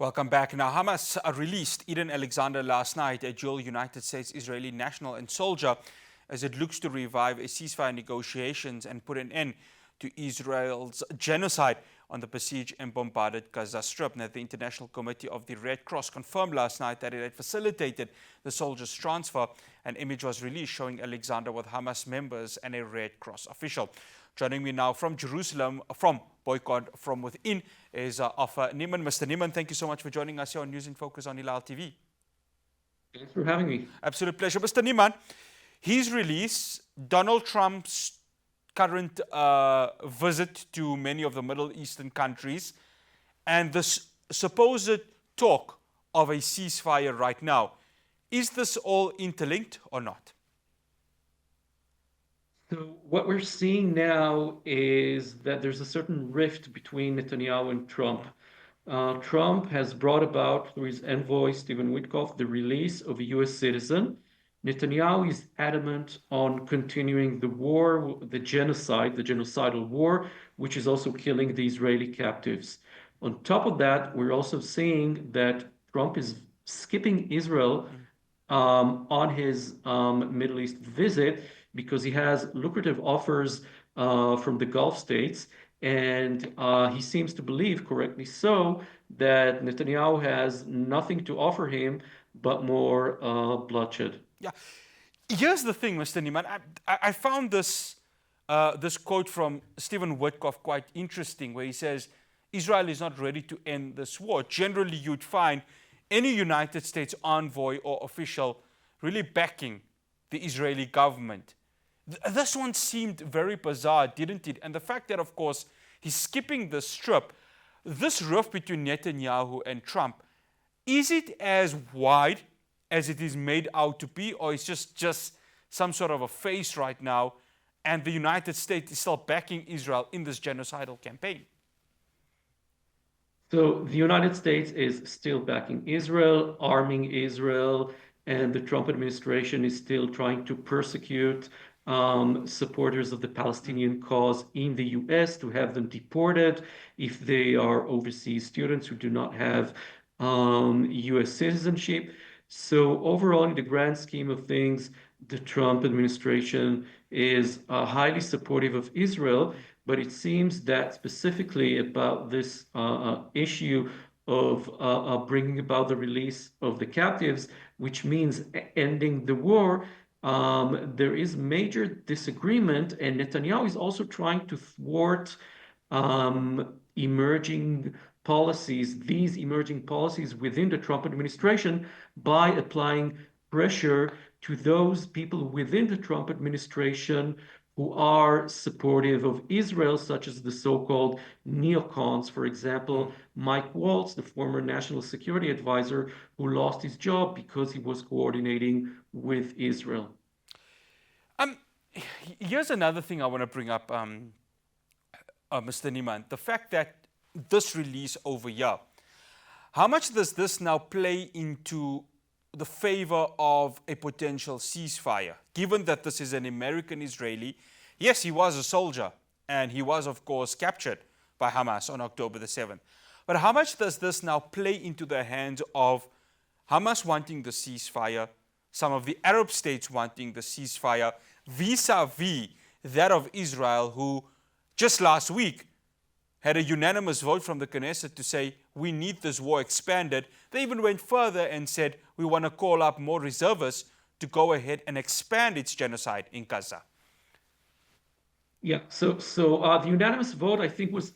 Welcome back. Now, Hamas released Edan Alexander last night, a dual United States Israeli national and soldier, as it looks to revive a ceasefire negotiations and put an end to Israel's genocide on the besieged and bombarded Gaza Strip. Now, the International Committee of the Red Cross confirmed last night that it had facilitated the soldier's transfer. An image was released showing Alexander with Hamas members and a Red Cross official. Joining me now from Jerusalem, from Boycott From Within, is Niemann. Mr. Niemann, thank you so much for joining us here on News in Focus on Hilaal TV. Thanks for having me. Absolute pleasure. Mr. Niemann, his release, Donald Trump's current visit to many of the Middle Eastern countries, and this supposed talk of a ceasefire right now. Is this all interlinked or not? So what we're seeing now is that there's a certain rift between Netanyahu and Trump. Trump has brought about, through his envoy, Stephen Witkoff, the release of a U.S. citizen. Netanyahu is adamant on continuing the war, the genocide, the genocidal war, which is also killing the Israeli captives. On top of that, we're also seeing that Trump is skipping Israel on his Middle East visit because he has lucrative offers from the Gulf states. And he seems to believe, correctly so, that Netanyahu has nothing to offer him but more bloodshed. Yeah. Here's the thing, Mr. Niemann. I found this quote from Stephen Witkoff quite interesting, where he says, Israel is not ready to end this war. Generally, you'd find any United States envoy or official really backing the Israeli government. This one seemed very bizarre, didn't it? And the fact that, of course, he's skipping the strip, this rift between Netanyahu and Trump, is it as wide as it is made out to be, or it's just some sort of a face right now, and the United States is still backing Israel in this genocidal campaign? So the United States is still backing Israel, arming Israel, and the Trump administration is still trying to persecute supporters of the Palestinian cause in the U.S. to have them deported if they are overseas students who do not have U.S. citizenship. So overall, in the grand scheme of things, the Trump administration is highly supportive of Israel, but it seems that specifically about this issue of bringing about the release of the captives, which means ending the war, there is major disagreement, and Netanyahu is also trying to thwart emerging policies, these emerging policies within the Trump administration, by applying pressure to those people within the Trump administration who are supportive of Israel, such as the so-called neocons. For example, Mike Waltz, the former national security advisor, who lost his job because he was coordinating with Israel. Here's another thing I want to bring up, Mr. Niemann. The fact that this release over here, how much does this now play into the favor of a potential ceasefire, given that this is an American Israeli? Yes, he was a soldier, and he was, of course, captured by Hamas on October the 7th. But how much does this now play into the hands of Hamas wanting the ceasefire, some of the Arab states wanting the ceasefire, vis-a-vis that of Israel, who just last week had a unanimous vote from the Knesset to say, we need this war expanded. They even went further and said, we want to call up more reservists to go ahead and expand its genocide in Gaza. Yeah, so the unanimous vote, I think, was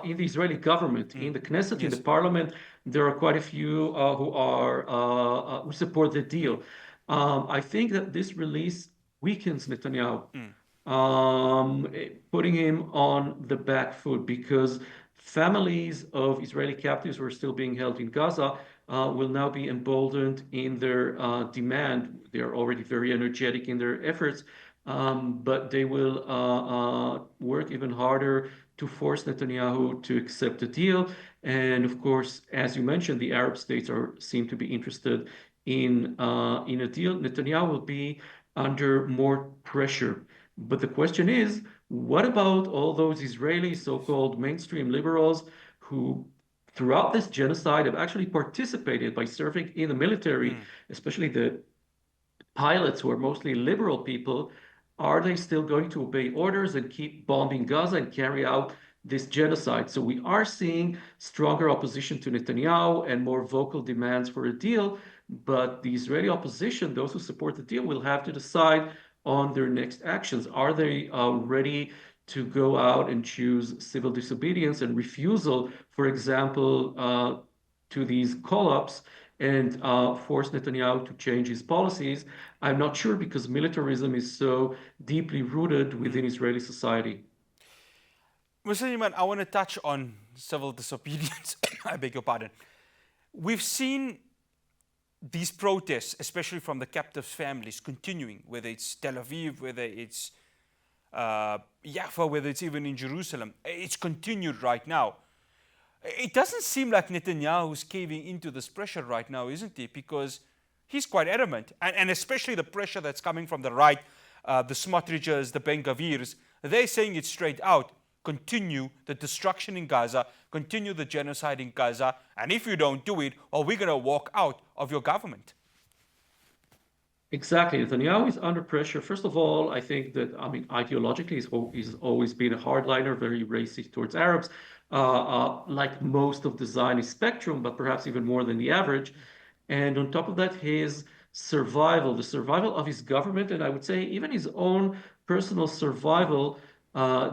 in the Israeli government, in the Knesset, yes. In the parliament. There are quite a few who support the deal. I think that this release weakens Netanyahu, putting him on the back foot, because families of Israeli captives who are still being held in Gaza will now be emboldened in their demand. They are already very energetic in their efforts, but they will work even harder to force Netanyahu to accept the deal. And of course, as you mentioned, the Arab states seem to be interested in a deal. Netanyahu will be under more pressure. But the question is, what about all those Israeli so-called mainstream liberals who throughout this genocide have actually participated by serving in the military, especially the pilots who are mostly liberal people, are they still going to obey orders and keep bombing Gaza and carry out this genocide? So we are seeing stronger opposition to Netanyahu and more vocal demands for a deal. But the Israeli opposition, those who support the deal, will have to decide on their next actions. Are they ready to go out and choose civil disobedience and refusal, for example, to these call-ups and force Netanyahu to change his policies? I'm not sure because militarism is so deeply rooted within Israeli society. Mr. Niemann, I want to touch on civil disobedience. I beg your pardon. We've seen these protests, especially from the captives' families, continuing, whether it's Tel Aviv, whether it's Jaffa, whether it's even in Jerusalem. It's continued right now. It doesn't seem like Netanyahu is caving into this pressure right now, isn't he? Because he's quite adamant, and especially the pressure that's coming from the right, the Smotriches, the Ben-Gavirs, they're saying it straight out. Continue the destruction in Gaza, continue the genocide in Gaza, and if you don't do it, well, we're going to walk out of your government. Exactly. Netanyahu is under pressure. First of all, I think that, I mean, ideologically, he's always been a hardliner, very racist towards Arabs, like most of the Zionist spectrum, but perhaps even more than the average. And on top of that, his survival, the survival of his government, and I would say even his own personal survival,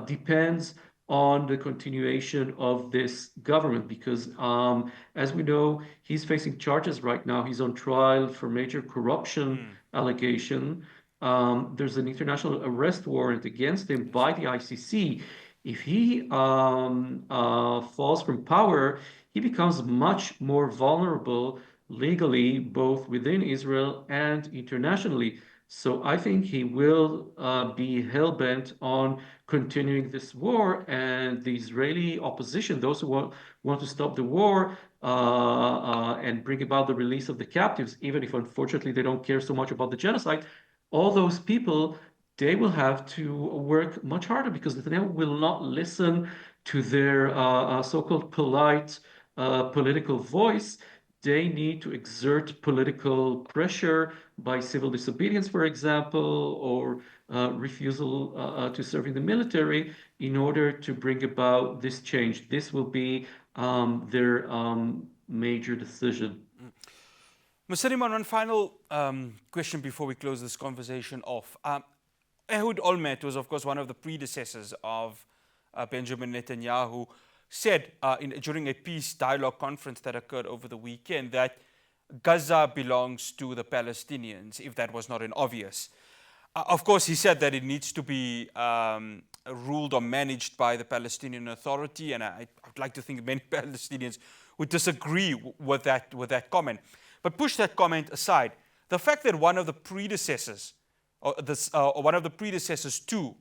depends on the continuation of this government because, as we know, he's facing charges right now. He's on trial for major corruption allegation. There's an international arrest warrant against him by the ICC. If he falls from power, he becomes much more vulnerable legally, both within Israel and internationally. So I think he will be hell-bent on continuing this war, and the Israeli opposition, those who want to stop the war and bring about the release of the captives, even if unfortunately they don't care so much about the genocide, all those people, they will have to work much harder because Netanyahu will not listen to their so-called polite political voice. They need to exert political pressure by civil disobedience, for example, or refusal to serve in the military in order to bring about this change. This will be their major decision. Mr. Niemann, one final question before we close this conversation off. Ehud Olmert was, of course, one of the predecessors of Benjamin Netanyahu, said during a peace dialogue conference that occurred over the weekend that Gaza belongs to the Palestinians, if that was not an obvious. Of course, he said that it needs to be ruled or managed by the Palestinian Authority, and I'd like to think many Palestinians would disagree with that comment. But push that comment aside. The fact that one of the predecessors, one of the predecessors to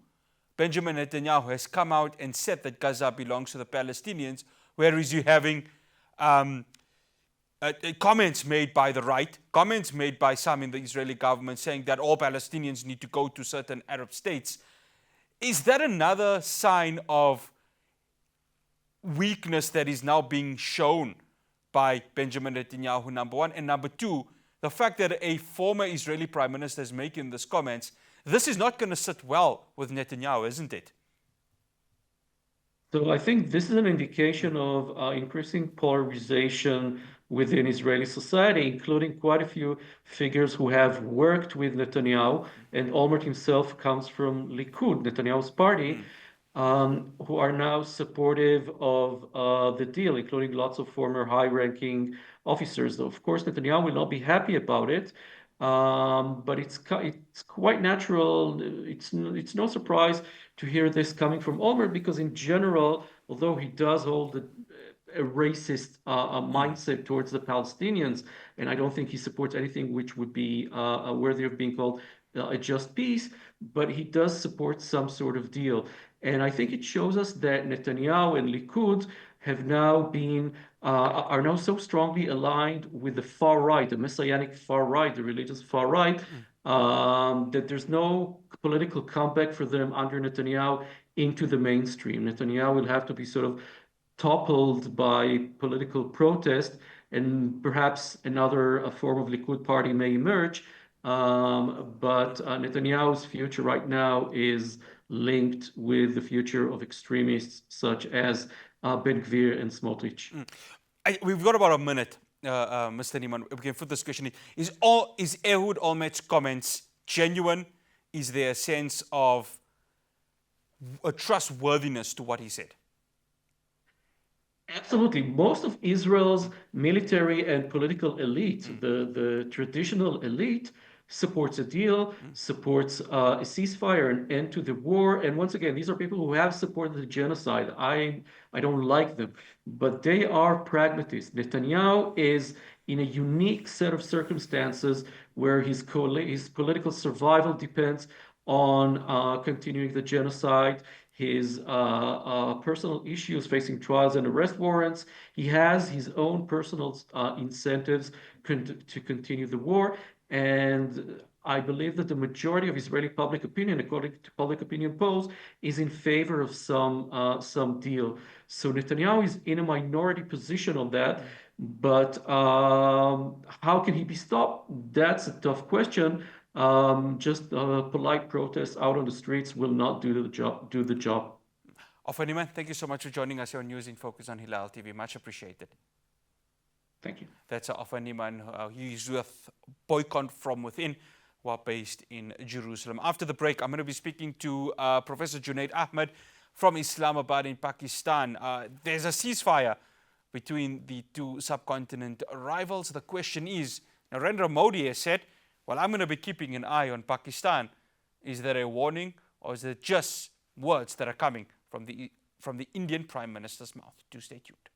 Benjamin Netanyahu has come out and said that Gaza belongs to the Palestinians, whereas you're having comments made by the right, comments made by some in the Israeli government saying that all Palestinians need to go to certain Arab states. Is that another sign of weakness that is now being shown by Benjamin Netanyahu, number one? And number two, the fact that a former Israeli prime minister is making these comments, this is not going to sit well with Netanyahu, isn't it? So I think this is an indication of increasing polarization within Israeli society, including quite a few figures who have worked with Netanyahu, and Olmert himself comes from Likud, Netanyahu's party, who are now supportive of the deal, including lots of former high-ranking officers. Of course, Netanyahu will not be happy about it, but it's quite natural. It's no surprise to hear this coming from Olmert because, in general, although he does hold a racist mindset towards the Palestinians, and I don't think he supports anything which would be worthy of being called a just peace, but he does support some sort of deal. And I think it shows us that Netanyahu and Likud have now been are now so strongly aligned with the far right, the messianic far right, the religious far right, that there's no political comeback for them under Netanyahu into the mainstream. Netanyahu will have to be sort of toppled by political protest, and perhaps another form of Likud party may emerge. But Netanyahu's future right now is linked with the future of extremists such as Ben Gvir and Smotrich. We've got about a minute, Mr. Niemann. We can put this question. Is Ehud Olmert's comments genuine? Is there a sense of a trustworthiness to what he said? Absolutely. Most of Israel's military and political elite, the traditional elite, supports a deal, supports a ceasefire, an end to the war. And once again, these are people who have supported the genocide. I don't like them, but they are pragmatists. Netanyahu is in a unique set of circumstances where his political survival depends on continuing the genocide, his personal issues facing trials and arrest warrants. He has his own personal incentives to continue the war. And I believe that the majority of Israeli public opinion, according to public opinion polls, is in favor of some deal. So Netanyahu is in a minority position on that. But how can he be stopped? That's a tough question. Just polite protests out on the streets will not do the job. Ofer Niemann, thank you so much for joining us here on News in Focus on Hilaal TV. Much appreciated. Thank you. That's Ofer Niemann. He's with Boycott from Within, who are based in Jerusalem. After the break, I'm going to be speaking to Professor Junaid Ahmed from Islamabad in Pakistan. There's a ceasefire between the two subcontinent rivals. The question is, Narendra Modi has said, well, I'm going to be keeping an eye on Pakistan. Is there a warning, or is it just words that are coming from the Indian Prime Minister's mouth? Do stay tuned.